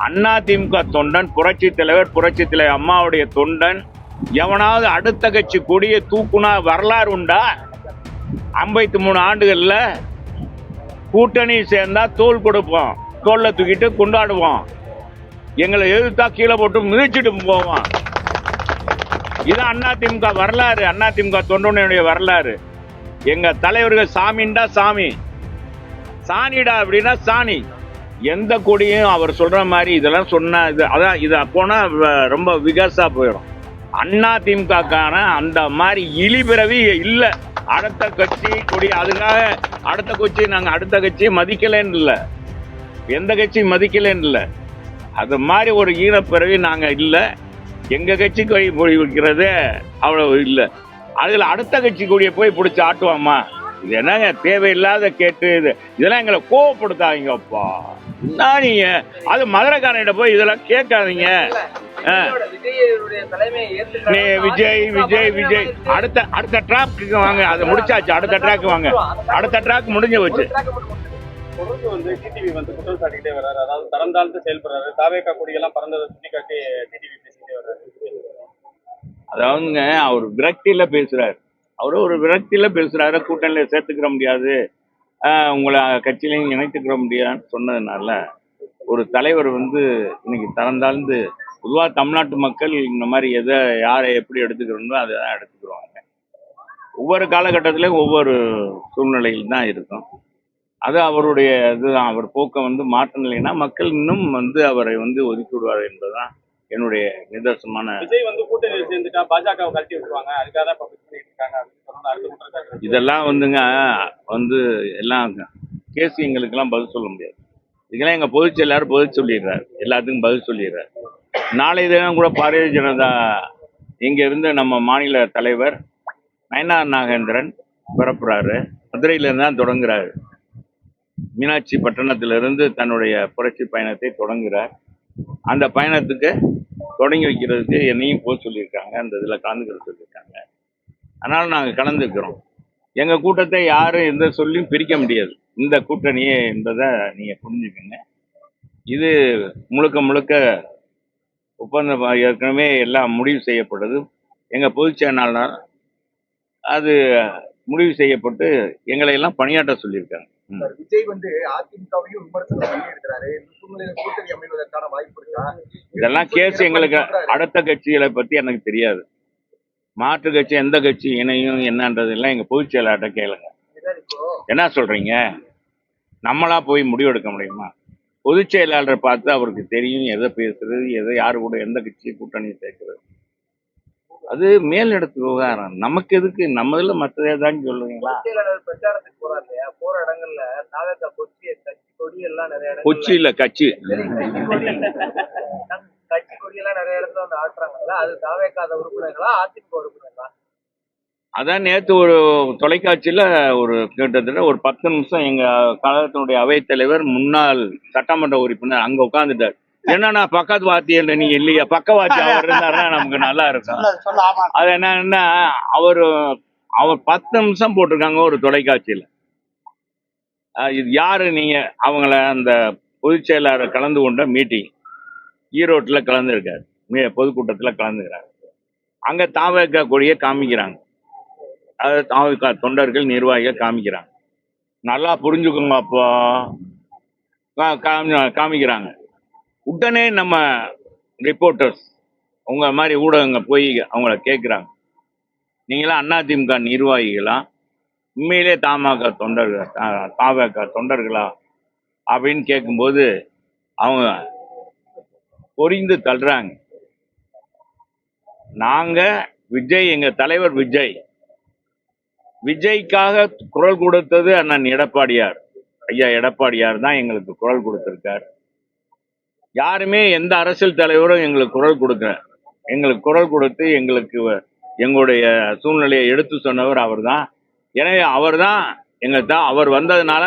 அதிமுக தொண்டன், புரட்சி தலைவர் அம்மாவுடைய தொண்டன் எவனாவது அடுத்த கட்சி கொடியை தூக்குனா வரலாறு உண்டா? 53 ஆண்டுகள்ல கூட்டணி சேர்ந்தா தோல் கொடுப்போம், தோல்ல தூக்கிட்டு கொண்டாடுவோம், எங்களை எதிர்த்தா கீழே போட்டு மிதிச்சுட்டு போவோம். இதுதான் அதிமுக வரலாறு, அதிமுக தொண்டனுடைய வரலாறு. எங்க தலைவர்கள் சாமிண்டா சாமி, சாணிடா அப்படின்னா சாணி. எந்த கொடியும் அவர் சொல்ற மாதிரி இதெல்லாம் சொன்ன அதான் இதை போனா ரொம்ப விகாசா போயிடும். அதிமுகக்கான அந்த மாதிரி இழிபிறவி இல்லை. அடுத்த கட்சி கொடி அதுக்காக அடுத்த கட்சியை மதிக்கலன்னு இல்லை, எந்த கட்சியும் மதிக்கலன்னு இல்லை. அது மாதிரி ஒரு ஈனப்பிறவி நாங்க இல்லை. எங்க கட்சி கொடி வைக்கிறது அவ்வளவு இல்லை. அதுல அடுத்த கட்சி கொடியை போய் பிடிச்சி ஆட்டுவாமா? இது என்னங்க தேவையில்லாத கேட்டு இதெல்லாம் எங்களை கோவப்படுத்தாதீங்கப்பா. நீங்க அது மதுரைக்காரன்கிட்ட போய் இதெல்லாம் கேட்காதீங்க. விஜய் விஜய் விஜய் அடுத்த ட்ராக்கு வாங்க, அதை முடிச்சாச்சு. அடுத்த ட்ராக் வாங்க, அடுத்த ட்ராக் முடிஞ்சு வச்சு. தொடர்ந்து வந்து டிடிவி வந்து குற்றம் சாட்டிக்கிட்டே வர்றாரு. அதாவது தரம் தாழ்ந்து செயல்படுறாரு. தாவேக்கா கொடியெல்லாம் பறந்ததை சுட்டி காட்டி டிடிவி பேசிக்கிட்டே வர்றாரு. அதாவதுங்க அவர் விரக்தியில பேசுறாரு. ஒரு விரக்தியில பேசுறாரு. கூட்டணியில சேர்த்துக்கிற முடியாது, உங்களை கட்சியிலையும் இணைத்துக்கிற முடியாதுன்னு சொன்னதுனால ஒரு தலைவர் வந்து இன்னைக்கு தரம் தாழ்ந்து, பொதுவாக தமிழ்நாட்டு மக்கள் இந்த மாதிரி யாரை எப்படி எடுத்துக்கிறோமோ அதை தான் எடுத்துக்கிறோங்க. ஒவ்வொரு காலகட்டத்திலையும் ஒவ்வொரு சூழ்நிலையில் தான் இருக்கும். அது அவருடைய இதுதான். அவர் போக்கை வந்து மாற்றலைன்னா மக்கள் இன்னும் வந்து அவரை வந்து ஒதுக்கி விடுவார் என்பதுதான் என்னுடைய நிதர்சனமான. விஜய் வந்து கூட்டணியில் சேர்ந்துட்டா பாஜகவை கழட்டி விட்டுருவாங்க, அதுக்காக தான் பண்ணிட்டு இருக்காங்க. இதெல்லாம் வந்துங்க வந்து எல்லாம் கேஸ் எங்களுக்கெல்லாம் பதில் சொல்ல முடியாது. இதுக்கெல்லாம் எங்க பொதுச் செயலாளர் பதில் சொல்லிடுறாரு, எல்லாத்துக்கும் பதில் சொல்லிடுறாரு. நாளை தினம் கூட பாரதிய ஜனதா இங்க இருந்து நம்ம மாநில தலைவர் நயனார் நாகேந்திரன் பிறப்புறாரு. மதுரையிலிருந்து தான் தொடங்குறாரு. மீனாட்சி பட்டணத்திலிருந்து தன்னுடைய புரட்சி பயணத்தை தொடங்குறார். அந்த பயணத்துக்கு தொடங்கி வைக்கிறதுக்கு என்னையும் போக சொல்லியிருக்காங்க, அந்த இதில் கலந்துக்கிற சொல்லியிருக்காங்க. அதனால நாங்கள் கலந்துக்கிறோம். எங்கள் கூட்டத்தை யாரும் எந்த சொல்லியும் பிரிக்க முடியாது. இந்த கூட்டணியே என்பதை நீங்கள் புரிஞ்சுக்கோங்க. இது முழுக்க முழுக்க ஒப்பந்தம் ஏற்கனவே எல்லாம் முடிவு செய்யப்பட்டது. எங்கள் பொதுச் செயலாளர் அது முடிவு செய்யப்பட்டு எங்களை எல்லாம் பணியாற்ற சொல்லியிருக்காங்க. விஜய் வந்து அதிமுகவையும் விமர்சனம் பண்ணி இருக்கிறாரு. கூட்டணி அமைவதற்கான வாய்ப்பு இருக்கா? இதெல்லாம் கேஸ் எங்களுக்கு அடுத்த கட்சிகளை பத்தி எனக்கு தெரியாது. மாற்று கட்சி எந்த கட்சி இணையும் என்னன்றதெல்லாம் எங்க பொதுச் செயலாளர்கிட்ட கேளுங்க. என்ன சொல்றீங்க? நம்மளா போய் முடிவெடுக்க முடியுமா? பொதுச் செயலாளரை பார்த்து அவருக்கு தெரியும் எதை பேசுறது, எதை யாரு கூட எந்த கட்சி கூட்டணி சேர்க்கிறது. அது மேலிடத்து விவகாரம். நமக்கு எதுக்கு? நம்ம இதுல மற்றதே தான் சொல்லுவீங்களா? பிரச்சாரத்துக்கு போறாரு இல்லையா, போற இடங்கள்ல கொடி எல்லாம் நிறைய கொச்சி இல்ல கட்சி கட்சி கொடி எல்லாம் நிறைய இடத்துல வந்து ஆட்டுறாங்கல்ல, அது தாவேக்காத உறுப்பினர்களா அதிமுக உறுப்பினர்களா? அதான் நேற்று ஒரு தொலைக்காட்சியில ஒரு கிட்டத்தட்ட ஒரு 10 நிமிஷம் எங்க கழகத்தினுடைய அவைத்தலைவர் முன்னாள் சட்டமன்ற உறுப்பினர் அங்க உட்கார்ந்துட்டார். என்னன்னா பக்கத்து வாத்தியம் நீங்க இல்லையா, பக்கவாத்தி அவர் இருந்தாருன்னா நமக்கு நல்லா இருக்கும். அது என்னன்னா அவர் 10 நிமிஷம் போட்டிருக்காங்க ஒரு தொலைக்காட்சியில. இது யாரு நீங்க? அவங்கள அந்த பொதுச் செயலாளர் கலந்து கொண்ட மீட்டிங் ஈரோட்டில் கலந்துருக்காரு, பொதுக்கூட்டத்தில் கலந்துக்கிறாங்க. அங்க தாவேக்கா கொடியை காமிக்கிறாங்க. அது தாவேக்கா தொண்டர்கள் நிர்வாகிகள் காமிக்கிறாங்க. நல்லா புரிஞ்சுக்கோங்க. அப்போ காமிக்கிறாங்க. உடனே நம்ம ரிப்போர்ட்டர்ஸ் உங்க மாதிரி ஊடகங்க போய் அவங்கள கேட்குறாங்க, நீங்களாம் அதிமுக நிர்வாகிகளா, உண்மையிலே தாவேக்கா தொண்டர்களா அப்படின்னு கேட்கும்போது அவங்க பொறிந்து தள்ளுறாங்க. நாங்க விஜய், எங்க தலைவர் விஜய்க்காக குரல் கொடுத்தது அண்ணன் எடப்பாடியார், ஐயா எடப்பாடியார் தான் எங்களுக்கு குரல் கொடுத்திருக்கார். யாருமே எந்த அரசியல் தலைவரும் எங்களுக்கு குரல் கொடுத்து எங்களுக்கு எங்களுடைய சூழ்நிலையை எடுத்து சொன்னவர் அவர் தான். எனவே அவர் தான் அவர் வந்ததுனால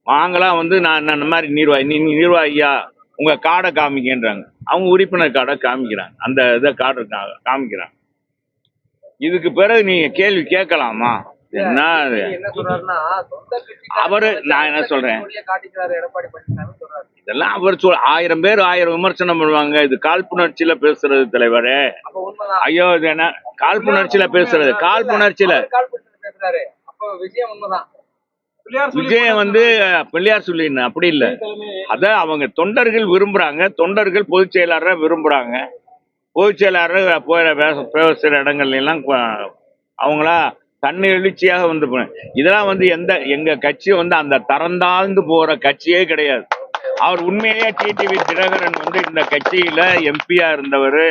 நாங்களாம் வந்து நான் இந்த மாதிரி நிர்வாகியா உங்க கார்டை காமிக்கின்றாங்க. அவங்க உறுப்பினர் கார்டை காமிக்கிறாங்க, அந்த இதை கார்டு காமிக்கிறாங்க. இதுக்கு பிறகு நீங்க கேள்வி கேட்கலாமா? என்ன அது? என்ன சொல்றாருன்னா சொந்த அவரு நான் என்ன சொல்றேன், காட்டிக்கிறாரு எடப்பாடி பழனிசாமி சொல்றாரு. இதெல்லாம் அவர் 1000 பேர் 1000 விமர்சனம் பண்ணுவாங்க. இது காழ்ப்புணர்ச்சியில பேசுறது தலைவரே. அப்ப உண்மைதான். ஐயோ இது என்ன காழ்ப்புணர்ச்சியில பேசுறது? காழ்ப்புணர்ச்சியில காழ்ப்புணர்ச்சி பேசுறாரு. அப்ப விஷயம் உண்மைதான். விஜயம் பிள்ளையார் சொல்லின்னு அப்படி இல்ல. அத அவங்க தொண்டர்கள் விரும்புறாங்க. தொண்டர்கள் பொதுச் செயலாளரை விரும்புறாங்க. பொதுச் செயலாளர் பேசுற இடங்கள்ல எல்லாம் அவங்களா தன்னை எழுச்சியாக வந்து இதெல்லாம் எங்க கட்சி அந்த தரந்தாழ்ந்து போற கட்சியே கிடையாது. அவர் உண்மையிலேயே டிடிவி தினகரன் இந்த கட்சியில எம்பியா இருந்தவர்,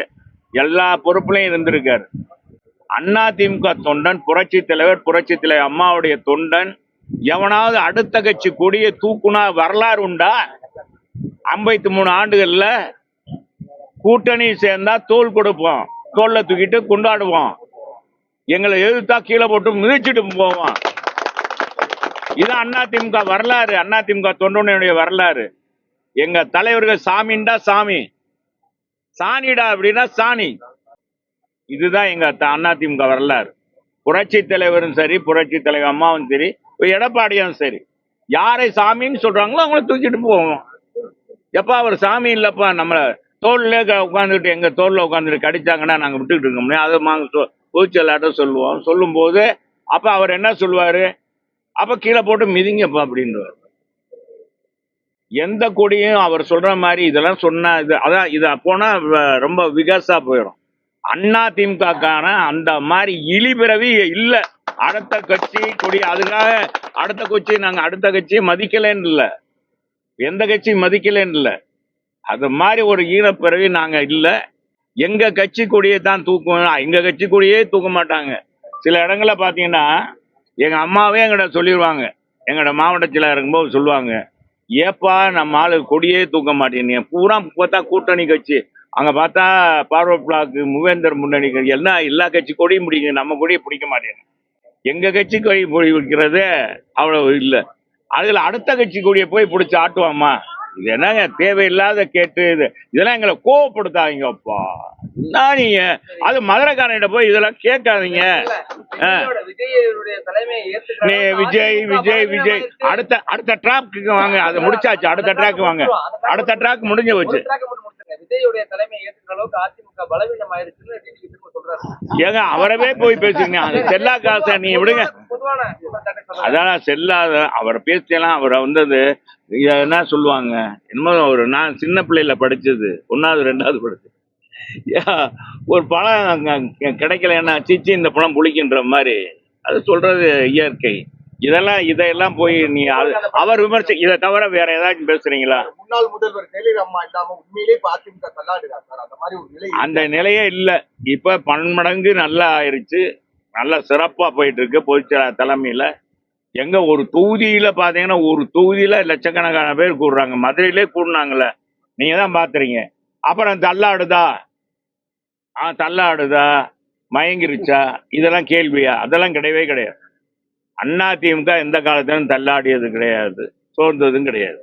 எல்லா பொறுப்புலையும் இருந்திருக்காரு. அதிமுக தொண்டன், புரட்சி தலைவர் அம்மாவுடைய தொண்டன் எவனாவது அடுத்த கட்சி கொடியை தூக்குனா வரலாறு உண்டா? 53 ஆண்டுகள்ல கூட்டணி சேர்ந்தா தோல் கொடுப்போம், தோல்ல தூக்கிட்டு கொண்டாடுவோம், எங்களை எதிர்த்தா கீழே போட்டு மிதிச்சுட்டு போவோம். இதான் அதிமுக வரலாறு, அதிமுக தொண்டனுடைய வரலாறு. எங்க தலைவர்கள் சாமிண்டா சாமி, சாணிடா அப்படின்னா சாணி. இதுதான் எங்க அதிமுக வரலாறு. புரட்சி தலைவரும் சரி, புரட்சி தலைவர் அம்மாவும் சரி, எடப்பாடியும் சரி, யாரை சாமின்னு சொல்றாங்களோ அவங்கள தூக்கிட்டு போவோம். எப்பா அவர் சாமி இல்லப்பா, நம்மள தோல்ல உட்காந்துட்டு எங்க தோல்ல உட்காந்துட்டு கடிச்சாங்கன்னா நாங்க விட்டுக்கிட்டு இருக்க முடியும். அதை பொதுச்செயலாளர் சொல்லுவோம். சொல்லும் போது அப்ப அவர் என்ன சொல்லுவாரு, அப்ப கீழே போட்டு மிதிங்கப்பா அப்படின்றார். எந்த கொடியும் அவர் சொல்ற மாதிரி இதெல்லாம் சொன்னா இத போனா ரொம்ப விகாசா போயிடும். அதிமுகக்கான அந்த மாதிரி இழிபிறவி இல்ல. அடுத்த கட்சி கொடி அதுக்காக அடுத்த கட்சி நாங்க அடுத்த கட்சியை மதிக்கலன்னு இல்ல, எந்த கட்சியும் மதிக்கலன்னு இல்ல. அது மாதிரி ஒரு ஈனப்பிறவி நாங்க இல்ல. எங்க கட்சி கொடியை தான் தூக்குவோம், எங்க கட்சி கொடியே தூக்க மாட்டாங்க. சில இடங்கள்ல பாத்தீங்கன்னா எங்க அம்மாவே எங்கிட்ட சொல்லிடுவாங்க, எங்கட மாவட்ட செயலாளர் இருக்கும்போது சொல்லுவாங்க, ஏப்பா நம்ம ஆளு கொடியே தூக்க மாட்டேங்க, பூரா பார்த்தா கூட்டணி கட்சி, அங்க பார்த்தா பார்வர்ட் பிளாக் மூவேந்தர் முன்னணி கட்சி எல்லாம் எல்லா கட்சி கொடியும் பிடிக்கும், நம்ம கொடியை பிடிக்க மாட்டேங்க. எங்க கட்சி கொடி பிடிக்கிறது அவ்வளவு இல்லை. அதுல அடுத்த கட்சி கொடியை போய் பிடிச்சி ஆட்டுவாமா? இது என்னங்க தேவையில்லாத கேட்டு இதெல்லாம் எங்களை கோவப்படுத்தாதீங்கப்பா. நீங்க அது மதுரைக்காரன்கிட்ட போய் இதெல்லாம் கேட்காதீங்க. விஜய் விஜய் விஜய் அடுத்த டிராக்கு வாங்க, அதை முடிச்சாச்சு. அடுத்த ட்ராக் வாங்க, அடுத்த ட்ராக் முடிஞ்சு வச்சு. விஜயுடைய தலைமை ஏற்றுக்கிற அளவுக்கு அதிமுக பலவீனம் ஆயிருச்சுன்னு சொல்றாரு. ஏங்க அவரவே போய் பேசுங்க, அது செல்லா காசை நீ விடுங்க. அதான் செல்லாத அவரை பேசலாம். அவரை என்ன சொல்லுவாங்க, என்னமோ நான் சின்ன பிள்ளையில படிச்சது 1வது 2வது படிச்சது, ஒரு பழம் கிடைக்கலன்னா சிச்சி இந்த பழம் புளிக்கின்ற மாதிரி அது சொல்றது இயற்கை. இதையெல்லாம் போய் நீ அவர் இதை தவிர வேற ஏதாச்சும் பேசுறீங்களா? முன்னாள் முதல்வர் ஜெயலலிதா அம்மா இல்லாம உண்மையிலே அதிமுக தள்ளாடுறாங்க சார். அந்த மாதிரி ஒரு நிலை, அந்த நிலையே இல்ல. இப்ப 12 மடங்கு நல்லா ஆயிருச்சு, நல்லா சிறப்பா போயிட்டு இருக்கு பொதுச்செயலாளர் தலைமையில. எங்க ஒரு தொகுதியில பாத்தீங்கன்னா ஒரு தொகுதியில லட்சக்கணக்கான பேர் கூடுறாங்க. மதுரையிலே கூடுனாங்கல்ல, நீங்க தான் பாத்துறீங்க. அப்புறம் தள்ளாடுதா மயங்கிருச்சா இதெல்லாம் கேள்வியா? அதெல்லாம் கிடையவே கிடையாது. அதிமுக எந்த காலத்திலும் தள்ளாடியது கிடையாது, சோர்ந்ததும் கிடையாது.